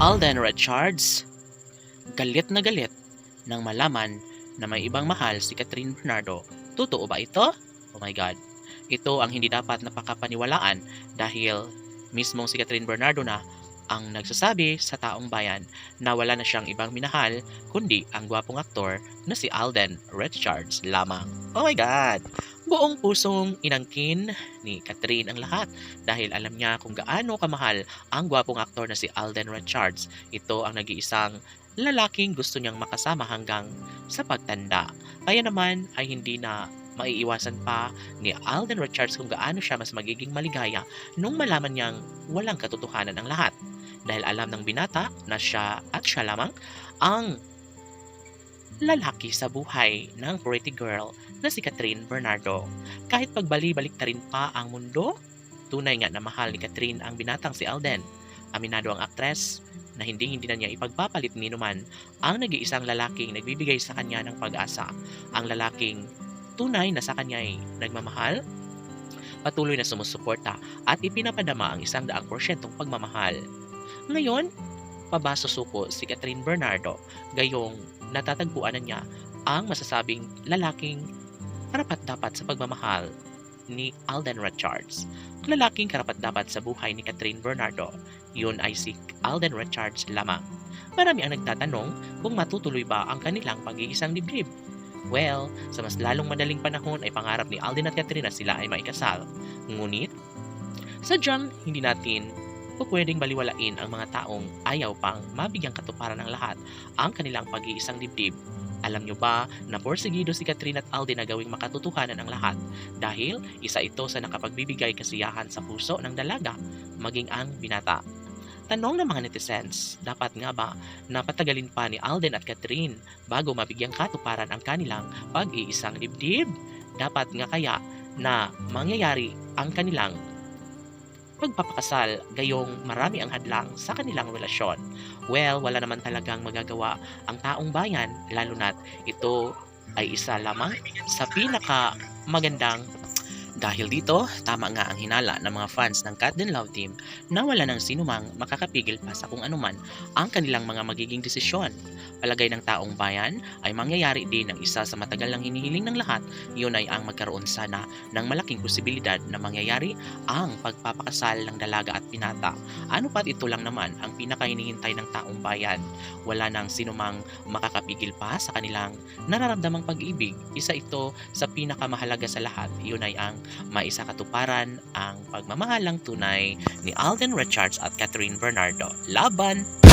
Alden Richards, galit na galit nang malaman na may ibang mahal si Catherine Bernardo. Totoo ba ito? Oh my God. Ito ang hindi dapat napakapaniwalaan dahil mismong si Catherine Bernardo na ang nagsasabi sa taong bayan na wala na siyang ibang minahal kundi ang gwapong aktor na si Alden Richards lamang. Oh my God! Buong pusong inangkin ni Catherine ang lahat dahil alam niya kung gaano kamahal ang gwapong aktor na si Alden Richards. Ito ang nag-iisang lalaking gusto niyang makasama hanggang sa pagtanda. Kaya naman ay hindi na maiiwasan pa ni Alden Richards kung gaano siya mas magiging maligaya nung malaman niyang walang katotohanan ang lahat. Dahil alam ng binata na siya at siya lamang ang lalaki sa buhay ng pretty girl na si Catherine Bernardo. Kahit pagbali-balik na rin pa ang mundo, tunay nga na mahal ni Catherine ang binatang si Alden. Aminado ang aktres na hindi na niya ipagpapalit ni numan ang nag-iisang lalaking nagbibigay sa kanya ng pag-asa. Ang lalaking tunay na sa kanya ay nagmamahal, patuloy na sumusuporta at ipinapadama ang 100% pagmamahal. Ngayon, pabasusuko si Catherine Bernardo, gayong natatagpuan na niya ang masasabing lalaking karapat-dapat sa pagmamahal ni Alden Richards. Lalaking karapat-dapat sa buhay ni Catherine Bernardo, yun ay si Alden Richards lamang. Marami ang nagtatanong kung matutuloy ba ang kanilang pag-iisang dibdib. Well, sa mas lalong madaling panahon ay pangarap ni Alden at Catherine na sila ay maikasal. Ngunit, sadyang hindi natin pwedeng baliwalain ang mga taong ayaw pang mabigyang katuparan ng lahat ang kanilang pag-iisang dibdib. Alam nyo ba na porsigido si Catherine at Alden na gawing makatotohanan ang lahat dahil isa ito sa nakapagbibigay kasiyahan sa puso ng dalaga, maging ang binata. Tanong ng mga netizens, dapat nga ba na patagalin pa ni Alden at Catherine bago mabigyang katuparan ang kanilang pag-iisang dibdib? Dapat nga kaya na mangyayari ang kanilang pagpapakasal gayong marami ang hadlang sa kanilang relasyon? Well, wala naman talagang magagawa ang taong bayan lalo na't ito ay isa lamang sa pinaka magandang. Dahil dito, tama nga ang hinala ng mga fans ng Cat Den Love Team na wala nang sinumang makakapigil pa sa kung anuman ang kanilang mga magiging desisyon. Palagay ng taong bayan ay mangyayari din ang isa sa matagal nang hinihiling ng lahat, yun ay ang magkaroon sana ng malaking posibilidad na mangyayari ang pagpapakasal ng dalaga at binata. Ano pat ito lang naman ang pinakahinihintay ng taong bayan. Wala nang sinumang makakapigil pa sa kanilang nararamdamang pag-ibig. Isa ito sa pinakamahalaga sa lahat, yun ay ang maisakatuparan ang pagmamahalang tunay ni Alden Richards at Catherine Bernardo. Laban!